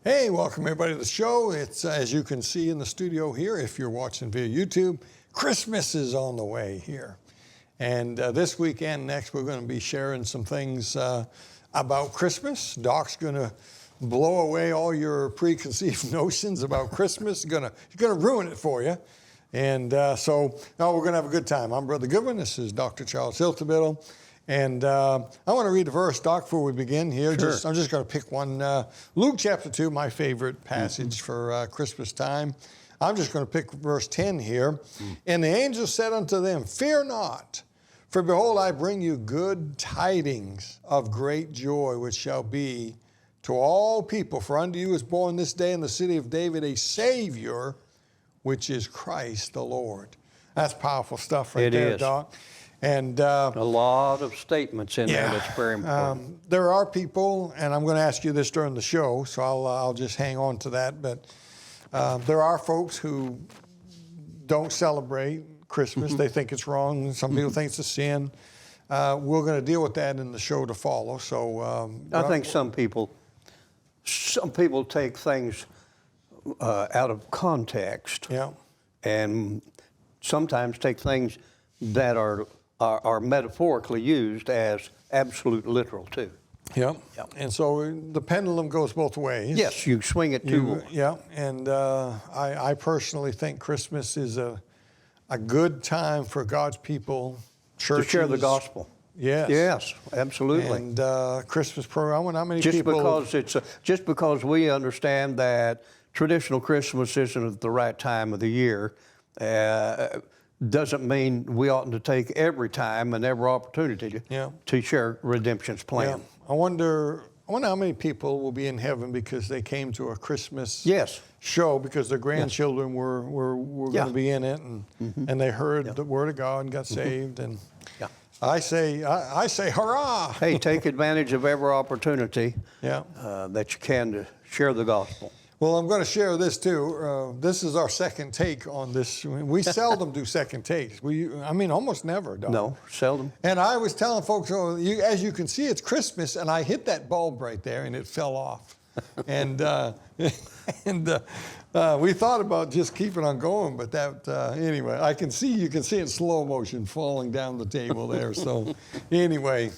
Hey, welcome everybody to the show. It's, as you can see in the studio here, if you're watching via YouTube, Christmas is on the way here. And this week and next, we're going to be sharing some things about Christmas. Doc's going to blow away all your preconceived notions about Christmas. He's going to ruin it for you. And so we're going to have a good time. I'm Brother Goodwin. This is Dr. Charles Hiltibidal. And I want to read the verse, Doc, before we begin here. Sure. I'm just going to pick one. Luke chapter 2, my favorite passage for Christmas time. I'm just going to pick verse 10 here. And the angel said unto them, Fear not, for behold, I bring you good tidings of great joy, which shall be to all people. For unto you is born this day in the city of David a Savior, which is Christ the Lord. That's powerful stuff right there, Doc. And a lot of statements in there that's very important. There are people, and I'm going to ask you this during the show, so I'll just hang on to that. But there are folks who don't celebrate Christmas. They think it's wrong. Some people think it's a sin. We're going to deal with that in the show to follow. So I think some people take things out of context. Yeah. And sometimes take things that are metaphorically used as absolute literal too. Yeah. And so the pendulum goes both ways. Yes, you swing it too. Yeah. And I personally think Christmas is a good time for God's people, churches, to share the gospel. Yes. Yes, absolutely. And Christmas program. I wonder how many just people. Just because we understand that traditional Christmas isn't at the right time of the year, doesn't mean we oughtn't to take every time and every opportunity to share redemption's plan. Yeah. I wonder how many people will be in heaven because they came to a Christmas show because their grandchildren were going to be in it and they heard the word of God and got saved. And I say hurrah! Hey, take advantage of every opportunity that you can to share the gospel. Well, I'm going to share this too. This is our second take on this. We seldom do second takes. Almost never, Doc. No, seldom. And I was telling folks, as you can see, it's Christmas, and I hit that bulb right there, and it fell off. And we thought about just keeping on going, but anyway, you can see it in slow motion falling down the table there. So anyway,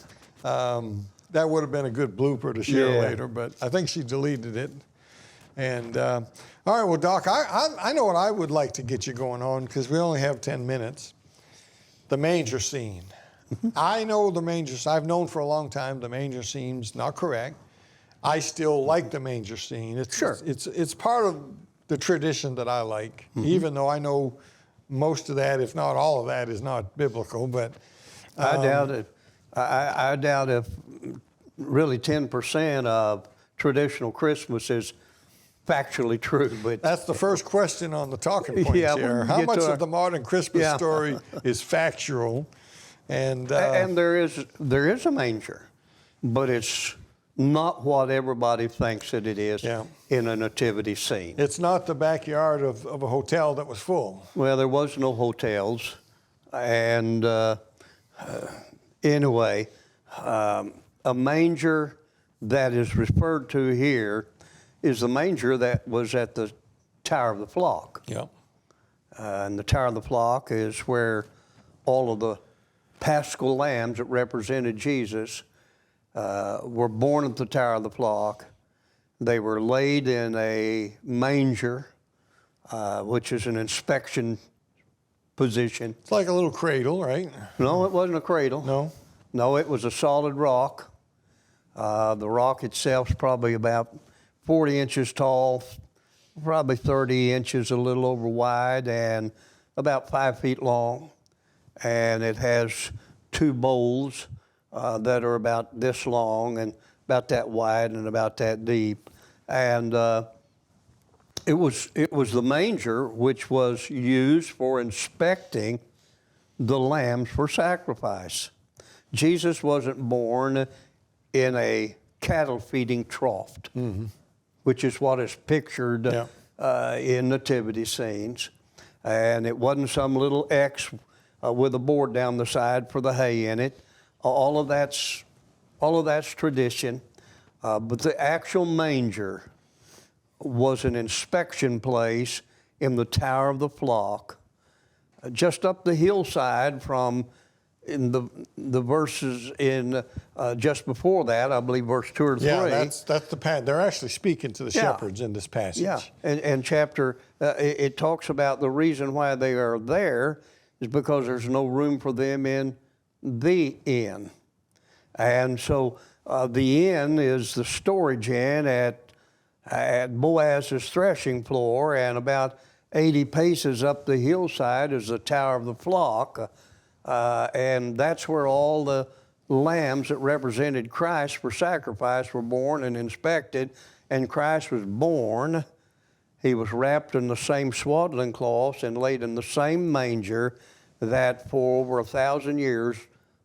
that would have been a good blooper to share later, but I think she deleted it. And all right, well, Doc, I know what I would like to get you going on because we only have 10 minutes. The manger scene. I know the manger. I've known for a long time the manger scene's not correct. I still like the manger scene. It's part of the tradition that I like, even though I know most of that, if not all of that, is not biblical. But I doubt it. I doubt if really 10% of traditional Christmas is factually true, but that's the first question on the talking points here. How much of the modern Christmas story is factual? And there is a manger, but it's not what everybody thinks that it is in a nativity scene. It's not the backyard of a hotel that was full. Well, there was no hotels, and anyway, a manger that is referred to here is the manger that was at the Tower of the Flock. Yeah. And the Tower of the Flock is where all of the paschal lambs that represented Jesus were born at the Tower of the Flock. They were laid in a manger, which is an inspection position. It's like a little cradle, right? No, it wasn't a cradle. No? No, it was a solid rock. The rock itself is probably about 40 inches tall, probably 30 inches, a little over wide, and about 5 feet long. And it has two bowls that are about this long and about that wide and about that deep. And it was the manger which was used for inspecting the lambs for sacrifice. Jesus wasn't born in a cattle feeding trough, which is what is pictured in nativity scenes. And it wasn't some little X with a board down the side for the hay in it. All of that's tradition. But the actual manger was an inspection place in the Tower of the Flock, just up the hillside from in the verses in just before that, I believe verse 2 or 3. Yeah, that's the passage. They're actually speaking to the shepherds in this passage. Yeah, and chapter, it talks about the reason why they are there is because there's no room for them in the inn. And so the inn is the storage inn at Boaz's threshing floor, and about 80 paces up the hillside is the Tower of the Flock. And that's where all the lambs that represented Christ for sacrifice were born and inspected. And Christ was born. He was wrapped in the same swaddling cloths and laid in the same manger that for over 1,000 years,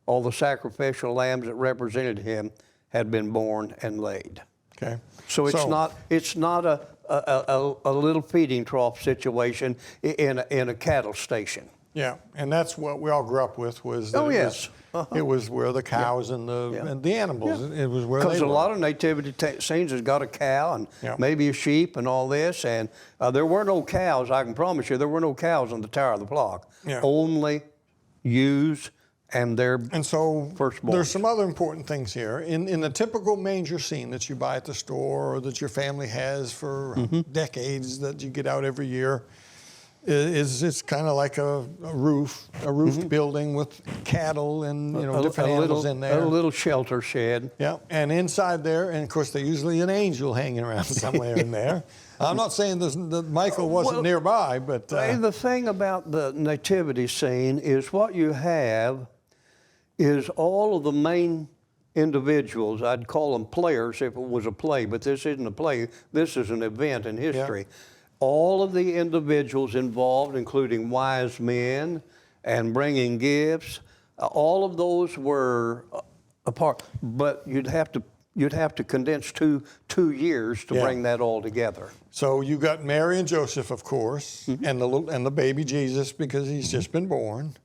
all the sacrificial lambs that represented him had been born and laid. Okay. So it's not a little feeding trough situation in a cattle station. Yeah, and that's what we all grew up with was that it was where the cows and the animals, it was where they were. Because a lot of nativity scenes has got a cow and maybe a sheep and all this, and there were no cows, I can promise you, there were no cows on the Tower of the Flock. Yeah. Only ewes and their firstborn. There's some other important things here. In the typical manger scene that you buy at the store or that your family has for decades that you get out every year, it's kind of like a roofed building with cattle and different animals in there. A little shelter shed. Yeah, and inside there, and of course there's usually an angel hanging around somewhere in there. I'm not saying that Michael wasn't nearby, but the thing about the nativity scene is what you have is all of the main individuals. I'd call them players if it was a play, but this isn't a play. This is an event in history. Yeah. All of the individuals involved, including wise men and bringing gifts, all of those were a part. But you'd have to condense two years to bring that all together. So you got Mary and Joseph, of course, and the baby Jesus because he's just been born.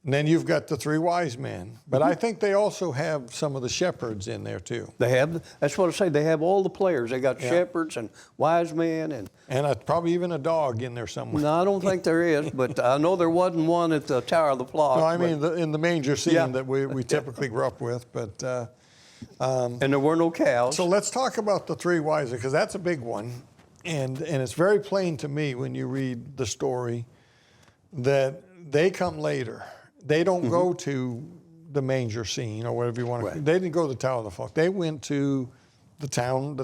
And then you've got the three wise men. But I think they also have some of the shepherds in there too. They have, that's what I say, they have all the players. They got shepherds and wise men. And probably even a dog in there somewhere. No, I don't think there is, but I know there wasn't one at the Tower of the Flock. No, I mean in the manger scene that we typically grew up with. But and there were no cows. So let's talk about the three wise men, because that's a big one. And it's very plain to me when you read the story that they come later. They don't go to the manger scene or whatever you want to. Right. They didn't go to the Tower of the Flock. They went to the town.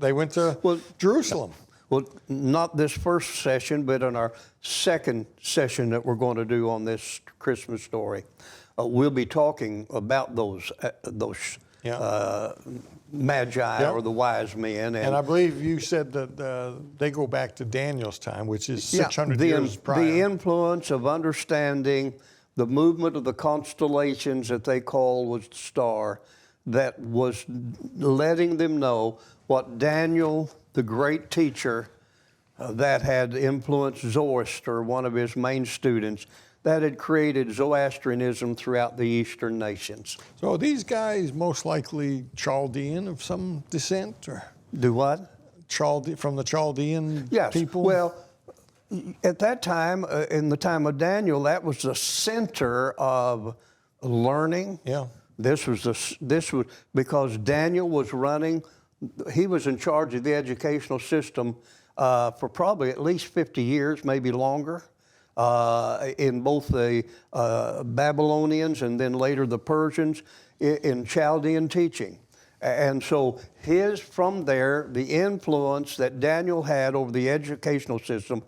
They went to Jerusalem. Well, not this first session, but in our second session that we're going to do on this Christmas story, we'll be talking about those Magi or the wise men. And I believe you said that they go back to Daniel's time, which is 600 years prior. The influence of understanding the movement of the constellations that they call was the star, that was letting them know what Daniel, the great teacher that had influenced Zoroaster, one of his main students, that had created Zoroastrianism throughout the Eastern nations. So are these guys most likely Chaldean of some descent? Or do what? From the Chaldean people? Well, at that time, in the time of Daniel, that was the center of learning. Yeah. This was because Daniel was running. He was in charge of the educational system for probably at least 50 years, maybe longer, in both the Babylonians and then later the Persians in Chaldean teaching. And so from there, the influence that Daniel had over the educational system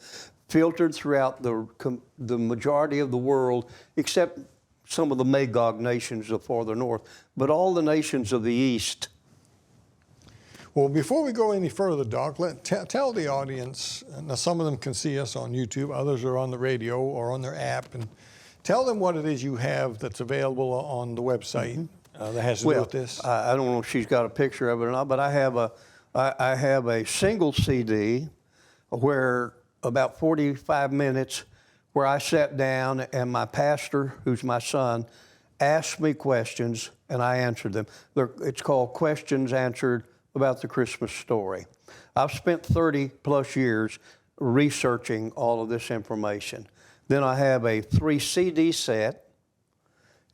filtered throughout the majority of the world, except some of the Magog nations of farther north, but all the nations of the East. Well, before we go any further, Doc, tell the audience, now some of them can see us on YouTube, others are on the radio or on their app, and tell them what it is you have that's available on the website that has to do with this. I don't know if she's got a picture of it or not, but I have a single CD where about 45 minutes where I sat down and my pastor, who's my son, asked me questions and I answered them. It's called Questions Answered about the Christmas story. I've spent 30 plus years researching all of this information. Then I have a 3 CD set,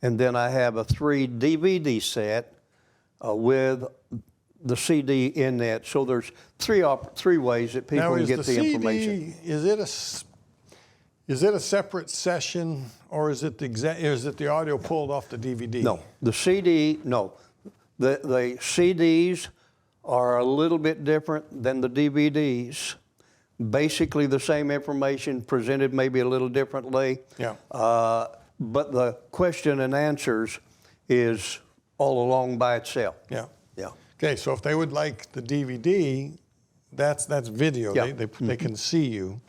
and then I have a 3 DVD set with the CD in that. So there's three ways that people can get the information. Is it a separate session, or is it the audio pulled off the DVD? No, the CD. No, the CDs are a little bit different than the DVDs. Basically the same information presented maybe a little differently. Yeah. But the question and answers is all along by itself. Yeah. Yeah. Okay, so if they would like the DVD, that's video. Yeah. They can see you,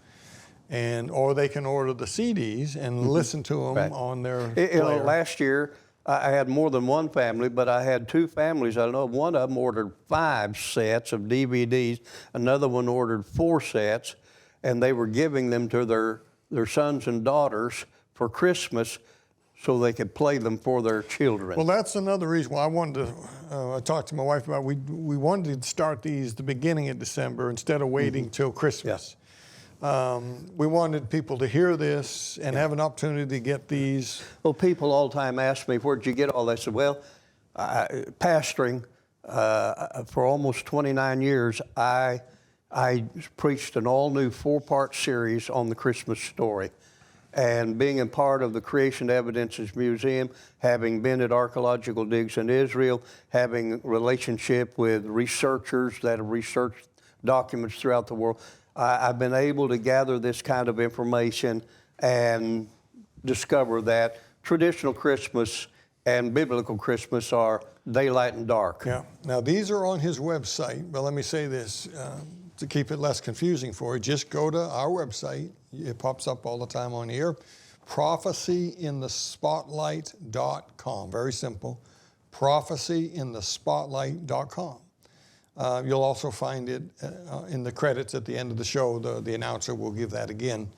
or they can order the CDs and listen to them Right. on their You know, player. last year I had more than one family, but I had 2 families. I know one of them ordered 5 sets of DVDs. Another one ordered 4 sets, and they were giving them to their sons and daughters for Christmas so they could play them for their children. Well, that's another reason why I wanted to. I talked to my wife about we wanted to start these the beginning of December instead of waiting till Christmas. We wanted people to hear this and have an opportunity to get these. Well, people all the time ask me, where'd you get all this? I said, well, pastoring for almost 29 years, I preached an all-new 4-part series on the Christmas story. And being a part of the Creation Evidences Museum, having been at archaeological digs in Israel, having relationship with researchers that have researched documents throughout the world, I've been able to gather this kind of information and discover that traditional Christmas and biblical Christmas are daylight and dark. Yeah. Now, these are on his website, but let me say this, to keep it less confusing for you, just go to our website. It pops up all the time on here, prophecyinthespotlight.com. Very simple, prophecyinthespotlight.com. You'll also find it in the credits at the end of the show. The announcer will give that again.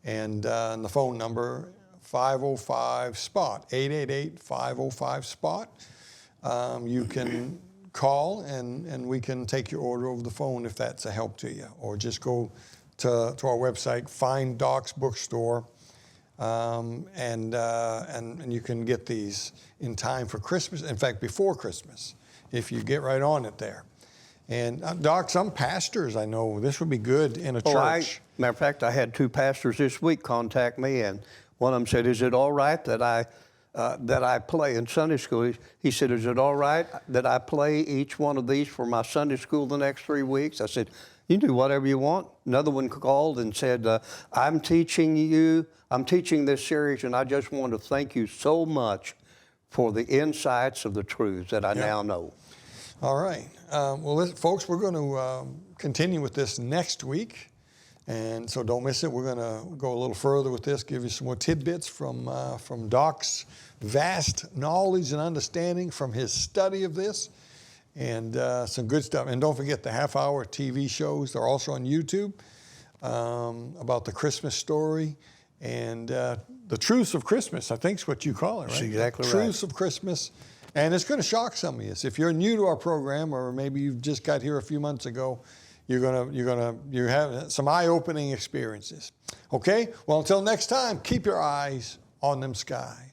And the phone number, 505-SPOT, 888-505-SPOT. You can call and we can take your order over the phone if that's a help to you. Or just go to our website, find Doc's Bookstore, and you can get these in time for Christmas. In fact, before Christmas, if you get right on it there. And Doc, some pastors I know, this would be good in a church. Matter of fact, I had 2 pastors this week contact me, and one of them said, "Is it all right that I play in Sunday school?" He said, "Is it all right that I play each one of these for my Sunday school the next 3 weeks?" I said, "You do whatever you want." Another one called and said, I'm teaching this series, and I just want to thank you so much for the insights of the truths that I now know. All right. Well, listen, folks, we're going to continue with this next week. And so don't miss it. We're going to go a little further with this, give you some more tidbits from Doc's vast knowledge and understanding from his study of this, and some good stuff. And don't forget the half-hour TV shows. They're also on YouTube about the Christmas story and the truths of Christmas, I think is what you call it, right? That's exactly right. Truths of Christmas. And it's going to shock some of you. If you're new to our program, or maybe you've just got here a few months ago, you have some eye-opening experiences. Okay? Well, until next time, keep your eyes on them skies.